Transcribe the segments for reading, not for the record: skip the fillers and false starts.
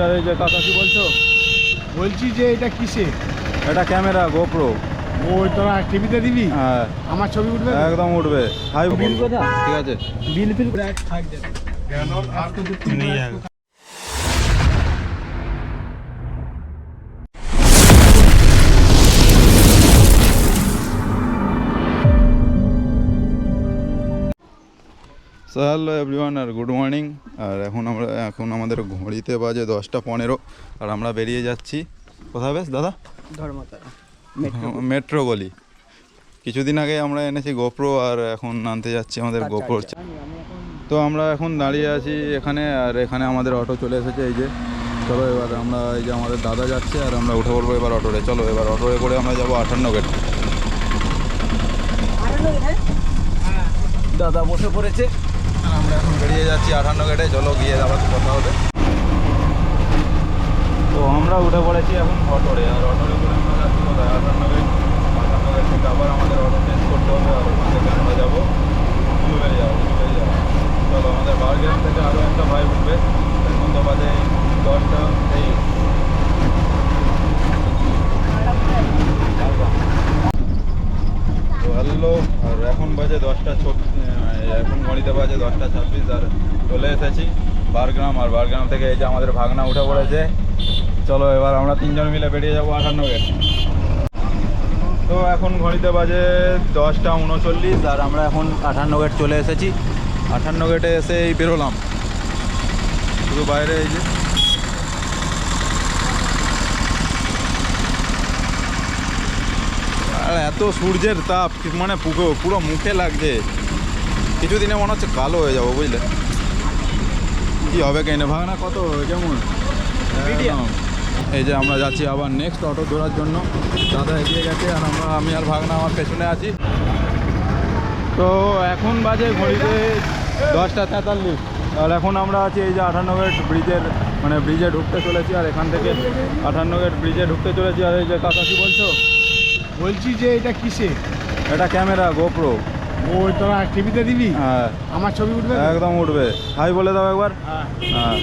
আরে যে কাকা কি বলছো? বলছি যে এটা কিসে? এটা ক্যামেরা গোপ্রো। ওই তোরা টিভিতে দিবি? হ্যাঁ আমার ছবি উঠবে? একদম উঠবে। হাই বিল কোথা? ঠিক আছে বিল ফিল থাক দে কেন আর তো নিয়ে যাবে। সো হ্যালো এভরিওয়ান আর গুড মর্নিং। আর এখন আমাদের ঘড়িতে বাজে 10:15 আর আমরা বেরিয়ে যাচ্ছি কোথায় বেশ দাদা? ধর্মতলা মেট্রো গলি। কিছুদিন আগে আমরা এনেছি গোপ্রো আর এখন আনতে যাচ্ছি আমাদের গোপ্রো। তো আমরা এখন দাঁড়িয়ে আছি এখানে আর এখানে আমাদের অটো চলে এসেছে। এই যে চলো এবার আমরা এই যে আমাদের দাদা যাচ্ছে আর আমরা উঠে পড়বো এবার অটোরে। চলো এবার অটোরে করে আমরা যাবো 58 গেট। দাদা বসে পড়েছে আর আমরা এখন বেরিয়ে যাচ্ছি 58 গেটে। চলো গিয়ে আবার কথা হবে। তো আমরা উঠে পড়েছি এখন অটোরে আর অটোরে করে আমরা যাচ্ছি কোথায় 58 গেট। 58 গেট থেকে আবার আমাদের অটো চেঞ্জ করতে হবে আর ওখান থেকে আমরা যাবো উলুবেড়ি যাবো। চলো আমাদের বারগ্রাম থেকে আরও একটা ভাই উঠবে। এখন তো বাজে 10:23। তো হ্যালো আর এখন বাজে 10:36, এখন ঘড়িতে বাজে 10:26 আর চলে এসেছি বারগ্রাম। আর বারগ্রাম থেকে এই যে আমাদের ভাগনা উঠে পড়েছে। চলো এবার আমরা তিনজন মিলে বেরিয়ে যাবো 58 গেট। তো এখন ঘড়িতে বাজে 10:39 আর আমরা এখন 58 গেট চলে এসেছি। 58 গেটে এসে এই বেরোলাম শুধু বাইরে। এই যে আর এত সূর্যের তাপ মানে পুরো মুখে লাগছে। কিছুদিনে মনে হচ্ছে কালো হয়ে যাবো বুঝলে। কি হবে কেনে ভাগনা কত কেমন? এই যে আমরা যাচ্ছি আবার নেক্সট অটো ধরার জন্য। দাদা এগিয়ে গেছে আর আমি আর ভাগনা আমার পেছনে আছি। তো এখন বাজে ঘড়িতে 10:43 আর এখন আমরা আছি এই যে 58 গেট ব্রিজে ঢুকতে চলেছি। আর এখান থেকে 58 গেট ব্রিজে ঢুকতে চলেছি। আর এই যে কাকা কি বলছো? বলছি যে এটা কিসে? এটা ক্যামেরা গোপ্রো। ওই তোরা টিভিতে দিবি? হ্যাঁ আমার ছবি উঠবে? একদম উঠবে। হাই বলে দাও একবার। হ্যাঁ হ্যাঁ।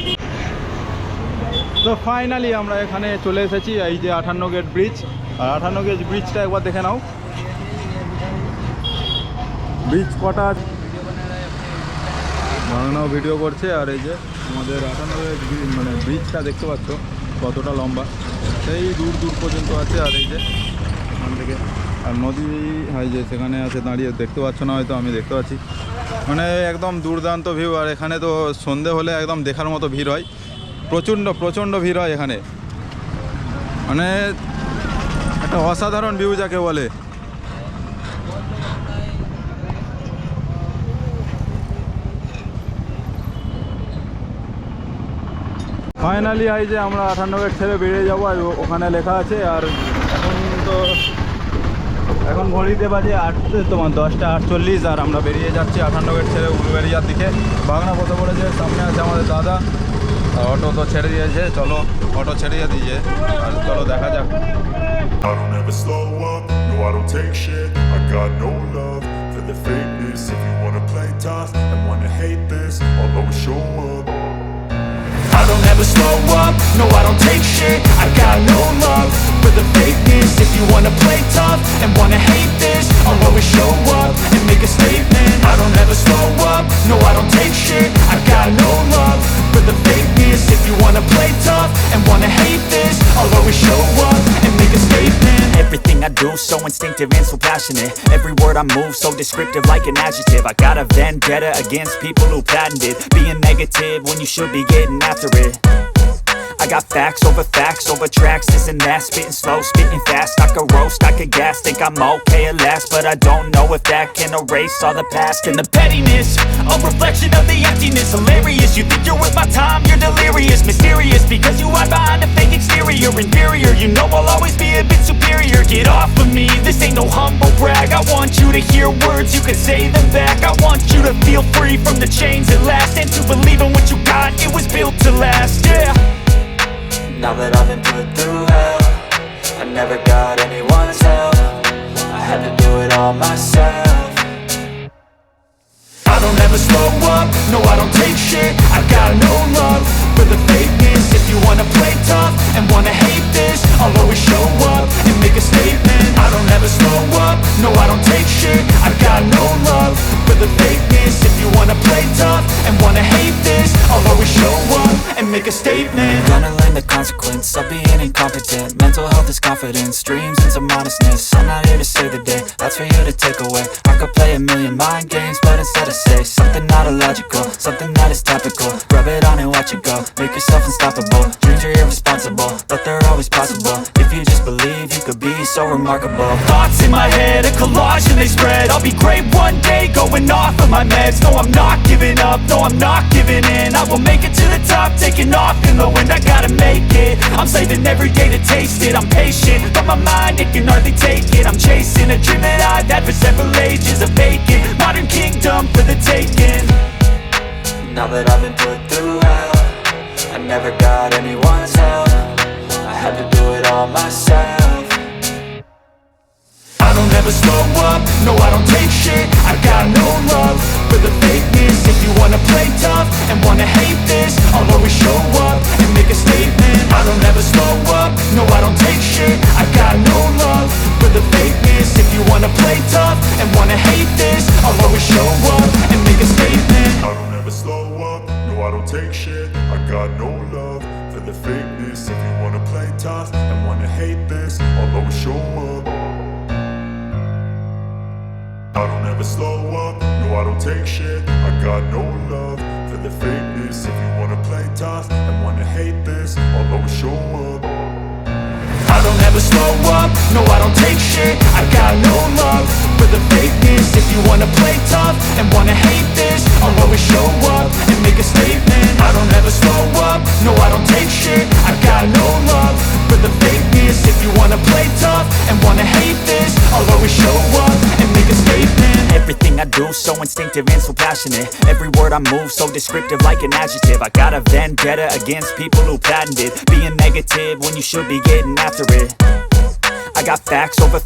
তো ফাইনালি আমরা এখানে চলে এসেছি এই যে 58 গেট ব্রিজ। আর 58 গেট ব্রিজটা একবার দেখে নাও। ব্রিজ কটা ভাঙনাও ভিডিও করছে। আর এই যে আমাদের 58 গেট ব্রিজটা দেখতে পাচ্ছ কতটা লম্বা, সেই দূর পর্যন্ত আছে। আর এই যে এখান থেকে আর নদী হয় যে সেখানে আছে দাঁড়িয়ে, দেখতে পাচ্ছ না হয়তো, আমি দেখতে পাচ্ছি। মানে একদম দুর্দান্ত ভিউ। আর এখানে তো সন্ধে হলে একদম দেখার মতো ভিড় হয়, প্রচণ্ড ভিড় হয় এখানে। মানে একটা অসাধারণ ভিউ যাকে বলে। ফাইনালি এই যে আমরা 58 গেট ছেড়ে বেরিয়ে যাবো। আর ওখানে লেখা আছে। আর এখন ঘড়িতে বাজে 10:48 আর আমরা বেরিয়ে যাচ্ছি 58 গেট ছেড়ে উলুবেড়িয়ার দিকে। ভাগনা বসে পড়েছে, সামনে আছে আমাদের দাদা। আর অটো তো ছেড়ে দিয়েছে। চলো অটো ছেড়ে দিয়েছে আর চলো দেখা যাক। I don't ever slow up, no I don't take shit. I got no love for the fakeness. If you wanna play tough and wanna hate this, I'll always show up. I don't ever slow up, no I don't take shit. I got no love for the fakeness. If you wanna play tough and wanna hate this, I'll always show up and make a statement. I don't ever slow up, no I don't take shit. I got no love for the fakeness. If you wanna play tough and wanna hate this, I'll always show up and make a statement. Everything I do so instinctive and so passionate. Every word I move so descriptive like an adjective. I got a vendetta against people who patented being negative when you should be getting after it. I got facts over tracks, this and that. Spitting slow, spitting fast. I could roast, I could gas. Think I'm okay at last, but I don't know if that can erase all the past. And the pettiness, a reflection of the emptiness. Hilarious, you think you're worth my time, you're delirious. Mysterious, because you hide behind a fake exterior. Inferior, you know I'll always be a bit superior. Get off of me, this ain't no humble brag. I want you to hear words, you can say them back. I want you to feel free from the chains at last, and to believe in what you got, it was built to last, yeah. Now that I've been put through hell, I never got anyone's help. I had to do it all myself. I don't ever slow up, no I don't take shit. I got no love for the fakeness. If you wanna statement. Gonna learn the consequence of being incompetent. Mental health is confidence, dreams into modestness. I'm not here to save the day, that's for you to take away. I could play a million mind games, but instead I say something not illogical, something that is topical. Rub it on and watch it go, make yourself unstoppable. Dreams are irresponsible, but they're always possible. If you just believe, you could be so remarkable. Thoughts in my head, a collage and they spread. I'll be great one day, going off of my meds. No, I'm not giving up, no, I'm not giving in. I will make it to the top, taking off in the wind. I gotta make it, I'm saving every day to taste it. I'm patient, but my mind, it can hardly take it. I'm chasing a dream that I've had for several ages. A vacant, modern kingdom for the taking. Now that I've been put through hell, I never got anyone's help. I had to do it all myself. I don't ever slow up, no I don't take shit. I got no love for the fakeness. If you wanna play tough and wanna hate this, I'll always show up and make a statement. I don't ever slow up, no I don't take shit. I got no love for the fakeness. If you wanna play tough and wanna hate this, I'll always show up and make a statement. I don't ever slow up, no I don't take shit. I got no love for the fakeness. If you wanna play tough and wanna hate this, I'll always show up. I don't ever slow up, no I don't take shit. I got no love for the fakeness. If you wanna play tough and wanna hate this, I'll always show up. I don't ever slow up, no I don't take shit. I got no love for the fakeness. If you wanna play tough and wanna hate this, I'll always show up and make a statement. I don't ever slow up, no I don't take shit. I got no love for the fakeness. If you wanna play tough and wanna hate this, I'll always show up and make a statement. Everything I do so instinctive and so passionate. Every word I move so descriptive like an adjective. I got a vendetta against people who patented being negative when you should be getting after it. I got facts over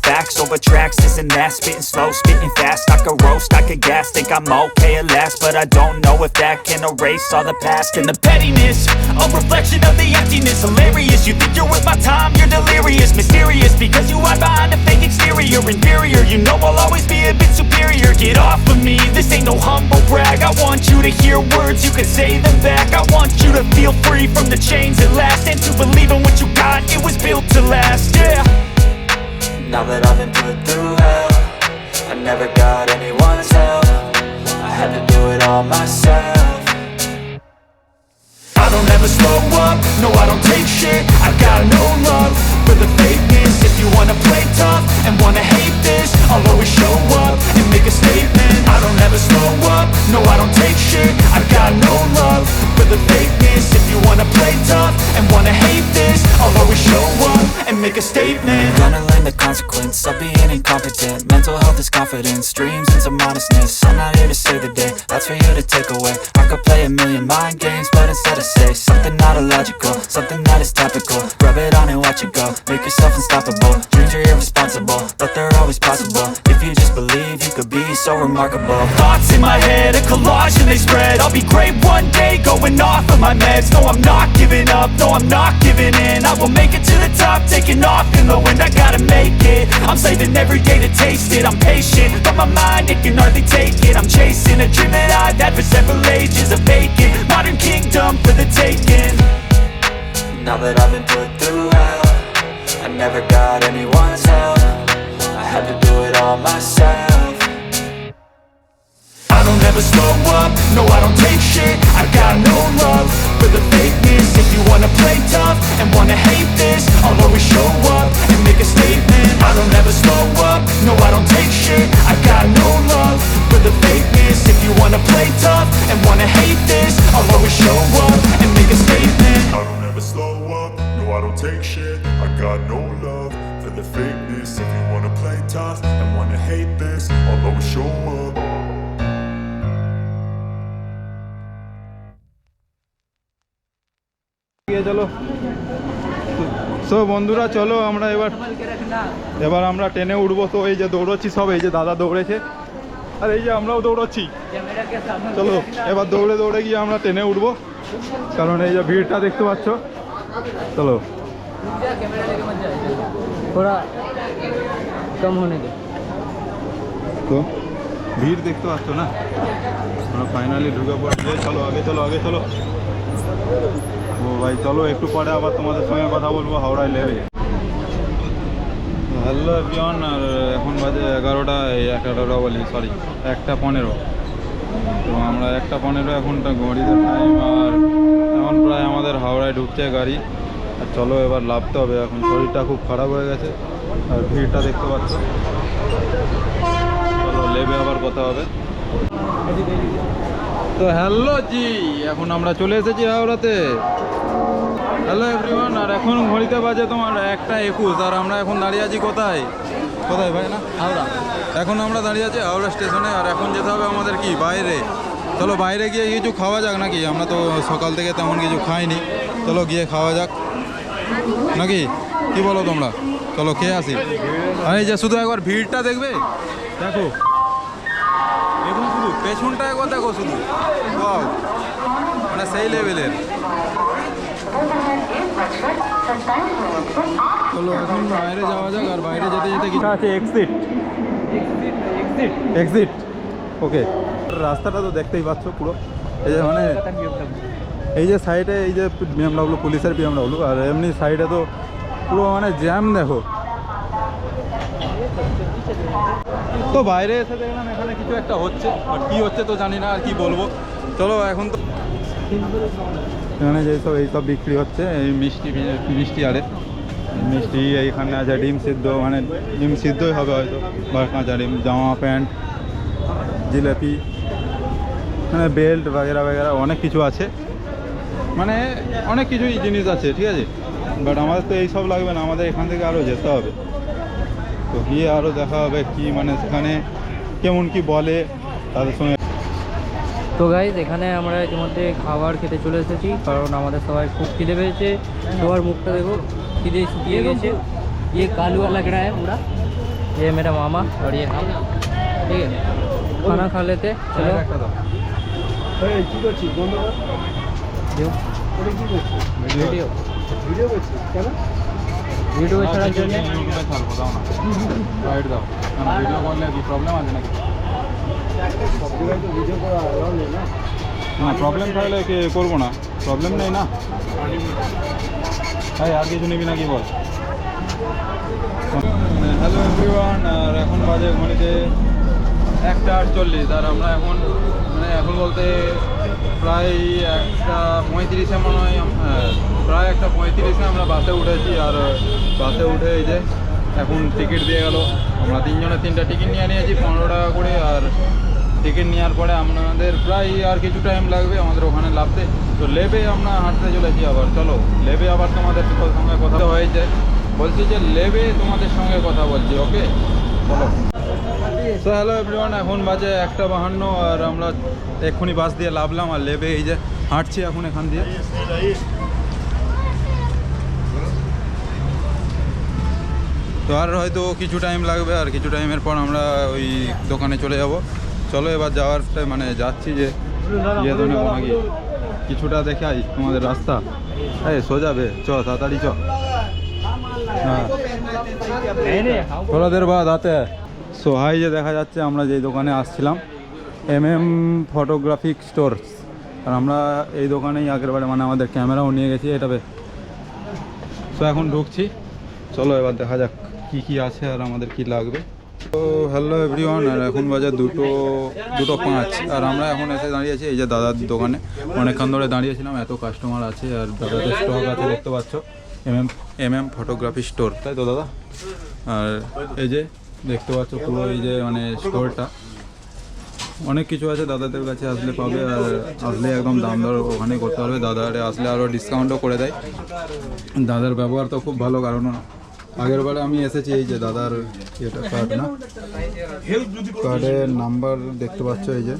tracks, this and that. Spitting slow, spitting fast. I could roast, I could gas. Think I'm okay at last, but I don't know if that can erase all the past. And the pettiness, a reflection of the emptiness. Hilarious, you think you're worth my time, you're delirious. Mysterious, because you hide behind a fake exterior. Inferior, you know I'll always be a bit superior. Get off of me, this ain't no humble brag. I want you to hear words, you can say them back. I want you to feel free from the chains at last, and to believe in what you got, it was built to last, yeah. Now that I've been put through hell, I never got anyone's help. I had to do it all myself. I don't ever slow up, no I don't take shit. I got no love for the fakeness. If you wanna play tough and wanna hate this, I'll always show up and make a statement. I don't ever slow up, no I don't take shit. I got no love for the fakeness. If you wanna play tough and wanna hate this, I'll always show up and make a statement. Gonna learn the consequence of being incompetent. Mental health is confidence, dreams into modestness. I'm not here to save the day, that's for you to take away. I could play a million mind games, but instead I say something not illogical, something that is topical. Rub it on and watch it go, make yourself unstoppable. Dreams are irresponsible, but they're always possible. If you just believe, you could be so remarkable. Thoughts in my head, a collage and they spread. I'll be great one day, going off of my meds. No, I'm not giving up, no, I'm not giving in. I will make it to the top, taking off in the wind. I gotta make it, I'm saving every day to taste it. I'm patient, but my mind, it can hardly take it. I'm chasing a dream that I've had for several ages. A vacant, modern kingdom for the taking. Now that I've been put through hell, I never got anyone's help. I had to do it all myself. I don't ever slow up, no I don't take shit. I got no love for the fakeness. If you wanna play tough and wanna hate this, I'll always show up and make a statement. I don't ever slow up, no I don't take shit. I got no love for the fakeness. If you wanna play tough and wanna hate this, I'll always show up and make a statement. I don't ever slow up, no I don't take shit. I got no love for the fakeness. If you wanna play tough and wanna hate this, I'll always show up. চলো so বন্ধুরা, চলো আমরা এবার আমরা ট্রেনে উঠবো। তো এই যে দৌড়চ্ছি সব, এই যে দাদা দৌড়েছে আর এই যে আমরাও দৌড়চ্ছি। চলো এবার দৌড়ে দৌড়ে গিয়ে আমরা ট্রেনে উঠবো, কারণ এই যে ভিড়টা দেখতে পাচ্ছ। চলো थोड़ा कम होने दे। তো ভিড় দেখতে পাচ্ছ না, আমরা ফাইনালি ঢুকে পড়ছি। চলো আগে চলো, আগে চলো। ভাই চলো একটু পরে আবার তোমাদের সঙ্গে কথা বলবো হাওড়ায় লেবে। হ্যালো এভরিওয়ান, আর এখন বাজে 11টা বলি সরি 1:15। তো আমরা 1:15 এখনটা ঘড়িতে টাইম, আর এখন প্রায় আমাদের হাওড়ায় ঢুকছে গাড়ি। আর চলো এবার লাভতে হবে, এখন শরীরটা খুব খারাপ হয়ে গেছে আর ভিড়টা দেখতে পাচ্ছ। চলো লেবে আবার কথা হবে। তো হ্যালো জি, এখন আমরা চলে এসেছি হাওড়াতে। হ্যালো এভরিওয়ান, আর এখন ঘড়িতে বাজে তোমার 1:21, আর আমরা এখন দাঁড়িয়ে আছি কোথায় ভাই না হাওড়া। এখন আমরা দাঁড়িয়ে আছি হাওড়া স্টেশনে, আর এখন যেতে হবে আমাদের কি বাইরে। চলো বাইরে গিয়ে কিছু খাওয়া যাক নাকি, আমরা তো সকাল থেকে তেমন কিছু খাইনি। চলো গিয়ে খাওয়া যাক নাকি, কি বলো তোমরা? চলো খেয়ে আসি। আর এই যে শুধু একবার ভিড়টা দেখবে, দেখো দেখুন শুধু পেছনটা একবার দেখো শুধু, ওয়াও মানে সেই লেভেলের। চলো এখন বাইরে যাওয়া যাক, আর বাইরে যেতে যেতে কিছু আছে এক্সিট ওকে। রাস্তাটা তো দেখতেই পাচ্ছ পুরো, এই যে মানে এই যে সাইডে এই যে BMW পুলিশের BMW, আর এমনি সাইডে তো পুরো মানে জ্যাম দেখো। তো বাইরে এসে দেখলাম এখানে কিছু একটা হচ্ছে, আর কী হচ্ছে তো জানি না, আর কি বলবো। চলো এখন তো এখানে যেসব এইসব বিক্রি হচ্ছে, এই মিষ্টি আরে মিষ্টি এইখানে আছে, ডিম সিদ্ধ, মানে ডিম সিদ্ধই হবে হয়তো, বা কাঁচা ডিম, জামা প্যান্ট, জিলাপি, মানে বেল্ট বাগেরা অনেক কিছু আছে, মানে অনেক কিছুই জিনিস আছে, ঠিক আছে। বাট আমাদের তো এইসব লাগবে না, আমাদের এখান থেকে আরও যেতে হবে। তো গিয়ে আরও দেখা হবে কি মানে সেখানে কেমন কি বলে তাদের সঙ্গে। তো গাইজ এখানে আমরা ইতিমধ্যে খাবার খেতে চলে এসেছি, কারণ আমাদের সবাই খুব খিদে পেয়েছে। সবার মুখটা দেখো খিদে শুকিয়ে গেছে। ये कालू लग रहा है पूरा, ये मेरा मामा और ये हम, ठीक है। खाना खा लेते चलो। ভিডিও ছাড়ার জন্য ভিডিও করলে কি প্রবলেম আছে নাকি? না প্রবলেম থাকলে কি করবো না, প্রবলেম নেই না। হ্যাঁ আর কিছু নিবি নাকি বল। হ্যালো এভরিওয়ান, আর এখন বাজে ঘড়িতে 1:48, আর আমরা এখন মানে এখন বলতে প্রায় 1:35 মনে হয়, প্রায় 1:35 আমরা বাসে উঠেছি। আর বাসে উঠে এই যে এখন টিকিট দিয়ে গেল, আমরা তিনজনে 3টা টিকিট নিয়ে নিয়েছি 15 টাকা করে। আর টিকিট নেওয়ার পরে আপনাদের প্রায় আর কিছু টাইম লাগবে আমাদের ওখানে নামতে। তো লেবে আমরা হাঁটতে চলেছি আবার। চলো লেবে আবার তোমাদের সঙ্গে কথা হয়েছে, বলছি যে লেবে তোমাদের সঙ্গে কথা বলছি, ওকে চলো। তো হ্যালো এভরিওয়ান, এখন বাজে 1:52, আর আমরা এক্ষুনি বাস দিয়ে লাভলাম, আর লেবে এই যে হাঁটছি এখন এখান দিয়ে। তো আর হয়তো কিছু টাইম লাগবে, আর কিছু টাইমের পর আমরা ওই দোকানে চলে যাব। চলো এবার যাওয়ার মানে যাচ্ছি যে ইয়ে তো নেবো নাকি, কিছুটা দেখাই তোমাদের রাস্তা। এই সোজাবে চ, তাড়াতাড়ি চ। হ্যাঁ থোড়া দের বাদ আতে। সো হাই যে দেখা যাচ্ছে আমরা যেই দোকানে আসছিলাম, ফটোগ্রাফিক স্টোরস, আর আমরা এই দোকানেই আগের বারে মানে আমাদের ক্যামেরাও নিয়ে গেছি এটাবে। সো এখন ঢুকছি, চলো এবার দেখা যাক কি কি আছে আর আমাদের কি লাগবে। তো হ্যালো এভরিওয়ান, আর এখন বাজে 2:05, আর আমরা এখন এসে দাঁড়িয়েছি এই যে দাদার দোকানে। অনেকক্ষণ ধরে দাঁড়িয়েছিলাম, এত কাস্টমার আছে, আর দাদাদের স্টক আছে দেখতে পাচ্ছ, ফটোগ্রাফি স্টোর, তাই তো দাদা? আর এই যে দেখতে পাচ্ছ পুরো এই যে মানে স্টোরটা, অনেক কিছু আছে দাদাদের কাছে আসলে পাবে। আর আসলে একদম দাম দর ওখানে করতে পারবে, দাদারে আসলে আরও ডিসকাউন্টও করে দেয়। দাদার ব্যবহার তো খুব ভালো, কারণ আগের বারে আমি এসেছি এই যে দাদার এটা কার্ড না, কার্ডের নাম্বার দেখতে পাচ্ছ এই যে।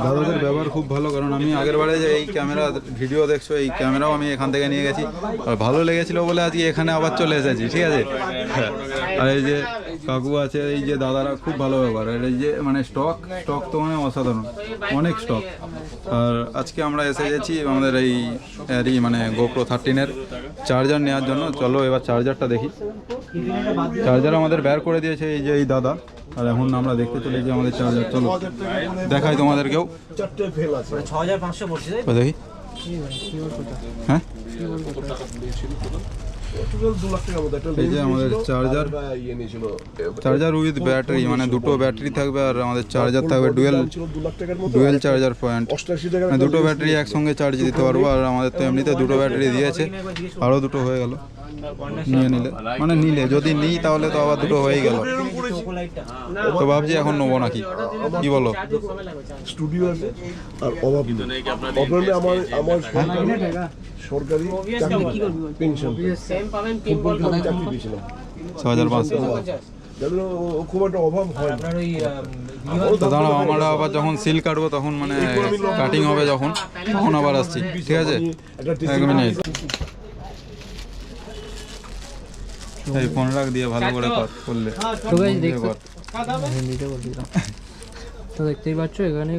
দাদাদের ব্যবহার খুব ভালো, কারণ আমি আগের বারে যে এই ক্যামেরা ভিডিও দেখছো, এই ক্যামেরাও আমি এখান থেকে নিয়ে গেছি, আর ভালো লেগেছিলো বলে আজকে এখানে আবার চলে এসেছি, ঠিক আছে। আর এই যে কাকু আছে, এই যে দাদারা খুব ভালো ব্যবহার। আর এই যে মানে স্টক তো মানে অসাধারণ, অনেক স্টক। আর আজকে আমরা এসে গেছি আমাদের এই মানে GoPro 13-এর চার্জার নেওয়ার জন্য। চলো এবার চার্জারটা দেখি। চার্জার আমাদের বের করে দিয়েছে এই যে এই দাদা, আর এখন আমরা দেখতে চলেছি আমাদের চার্জার। চলো দেখাই তোমাদেরকেও, দেখি হ্যাঁ টোটাল 2 লাখ টাকার মতো একটা এই যে আমাদের চার্জার ইয়ে নিয়েছিল চার্জার উইথ ব্যাটারি মানে দুটো ব্যাটারি থাকবে আর আমাদের চার্জার থাকবে ডুয়েল ছিল 2 লাখ টাকার মতো ডুয়েল চার্জার পয়েন্ট 88 টাকার মানে দুটো ব্যাটারি একসঙ্গে চার্জ দিতে পারবো আর আমাদের তো এমনিতে দুটো ব্যাটারি দিয়েছে আরও দুটো হয়ে গেল নিয়ে নিলে মানে নিলে যদি নিই তাহলে তো আবার দুটো হয়েই গেল তো ভাবছি এখন নেবো নাকি কি বলো স্টুডিও আছে আর অভাব অভাবে আমার সরকারি চাকরি পেনশন ফুটবল খেলার চাকরি পেয়েছিলাম 6500 যেন খুব একটা অভাব হয় না। তো দাঁড়াও আমরা আবার যখন সিল কাটবো তখন মানে কাটিং হবে যখন তখন আবার আসছি ঠিক আছে এক মিনিট এই 15 লাখ দিয়ে ভালো করে করলে তো গাইস দেখতে হিন্দিতে বল দিলাম তো দেখতেই পাচ্ছ এখানে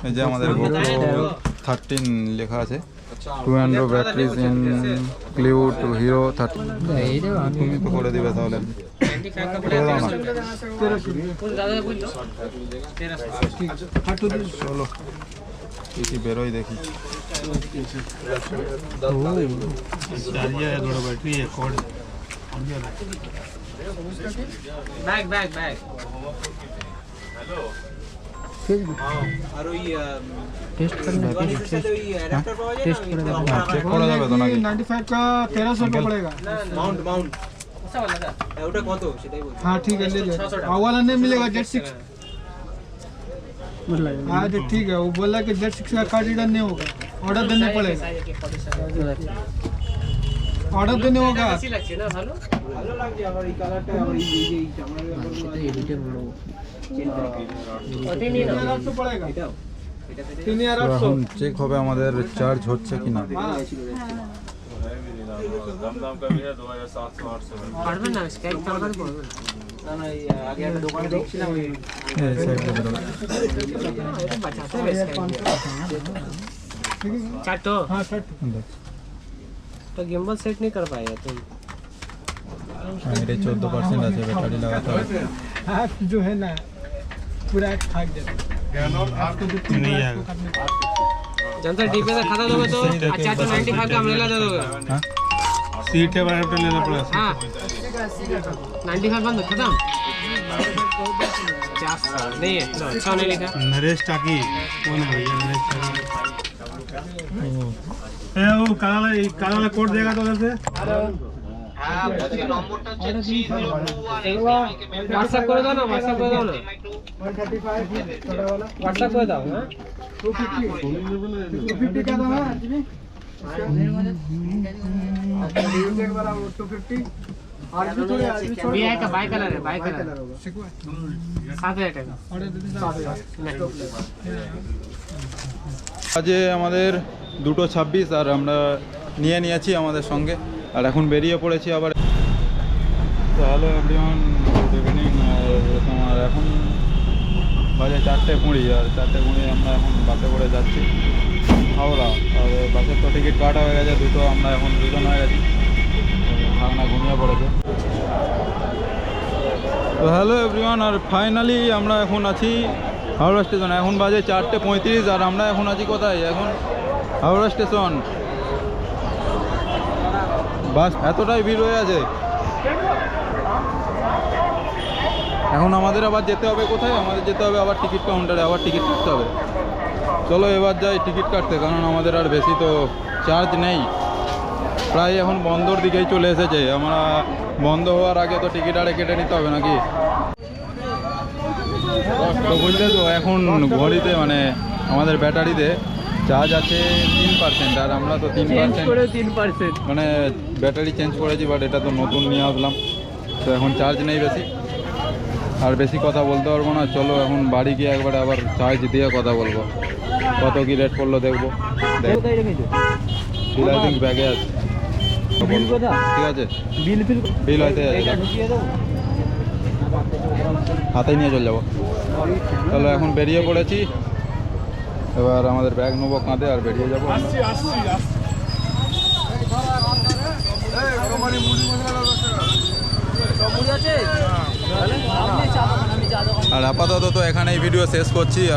এই যে আমাদের GoPro 13 লেখা আছে 200 ব্যাটারিজ ইনক্লুড টু হিরো 13 এইটা আমি তুমি তো করে দিবে তাহলে করে দাও না চলো কি কি বেরোই দেখি টেস্ট करना टेस्ट করে দেখো চেক করা যাবে তো নাকি 95 का 1300 रुपये पड़ेगा माउंट ऐसा वाला था ওটা কত সেটাই বল हाँ ठीक है ले लो और वाला नहीं मिलेगा जेट 6 हाँ तो ठीक है वो बोला कि जेट 6 का कार्ड रिटर्न नहीं होगा ऑर्डर देने पड़ेगा ऑर्डर देने होगा বেশি লাগছে না ভালো ভালো লাগছে আমার এই কালারটা আমার এই যে আমার সেটা এডিটে বলবো ওটাই নিয়ে নাও 800 पड़ेगा এটাও তো এখন চেক হবে আমাদের চার্জ হচ্ছে কিনা পারবে না স্ক্যান করতে পারবে না না এই আগে একটা দোকানে দেখছিলাম ওই এই সাইডে বেরোবে এটা বাঁচাতে হবে স্ক্যান चाट तो हाँ सर तो गिम्बल सेट नहीं कर पाएगा तुम मेरे 14% আছে ব্যাটারি লাগাতে হবে हाथ जो है ना पूरा फाट जाएगा आपको जो नहीं आएगा जनता डीपे से खाता दोगे तो अच्छा तो 95 का अम्ब्रेला दे दोगे हां सीट है बड़ा पे लेना पड़ेगा हां 95 बंद खत्म 50 नहीं है लो अच्छा नहीं लिखा नरेश टाकी कौन है भैया नरेश टाकी वो काला कोड देगा तो उधर से व्हाट्सएप कर दो ना व्हाट्सएप कर दो ना 135 छोटा वाला व्हाट्सएप कर दो हां 250 का दाम है एक बार 250 और भी थोड़े भी है का बाय कलर है बाय कलर 7000 টাকা ऑर्डर दे दीजिए 7000 আজে আমাদের 2:26 আর আমরা নিয়ে নিয়েছি আমাদের সঙ্গে আর এখন বেরিয়ে পড়েছি আবার তো হ্যালো এভরিওয়ান গুড ইভিনিং তোমার এখন বাজে 4:20 আর 4:20 আমরা এখন বাসে করে যাচ্ছি হাওড়া আর বাসের তো টিকিট কাটা হয়ে গেছে দুটো আমরা এখন দুজন হয়ে গেছি ভাগনা ঘুমিয়ে পড়েছে তো হ্যালো এভরিওয়ান আর ফাইনালি আমরা এখন আছি হাওড়া স্টেশন এখন বাজে 4:35 আর আমরা এখন আছি কোথায় এখন হাওড়া স্টেশন বাস এতটাই ভিড় হয়ে আছে এখন আমাদের আবার যেতে হবে কোথায় আমাদের যেতে হবে আবার টিকিট কাউন্টারে আবার টিকিট কাটতে হবে চলো এবার যাই টিকিট কাটতে কারণ আমাদের আর বেশি তো চার্জ নেই প্রায় এখন বন্ধর দিকেই চলে এসেছে আমরা বন্ধ হওয়ার আগে তো টিকিট আরে কেটে নিতে হবে নাকি তো বুঝলে তো এখন ঘড়িতে মানে আমাদের ব্যাটারিতে চার্জ আছে 3% আর আমরা তো 3% মানে ব্যাটারি চেঞ্জ করেছি বাট এটা তো নতুন নিয়ে আসলাম তো এখন চার্জ নেই বেশি আর বেশি কথা বলতে পারবো না চলো এখন বাড়ি গিয়ে একবারে আবার চার্জ দিয়ে কথা বলবো কত কি রেট পড়লো দেখবো বিল আই থিঙ্ক ব্যাগে আছে ঠিক আছে বিল হয়তো হাতেই নিয়ে চলে যাবো চলো এখন বেরিয়ে পড়েছি এবার আমাদের ব্যাগ নেবো কাঁধে আর বেরিয়ে যাবো আর আপাতত তো এখানেই ভিডিও শেষ করছি আর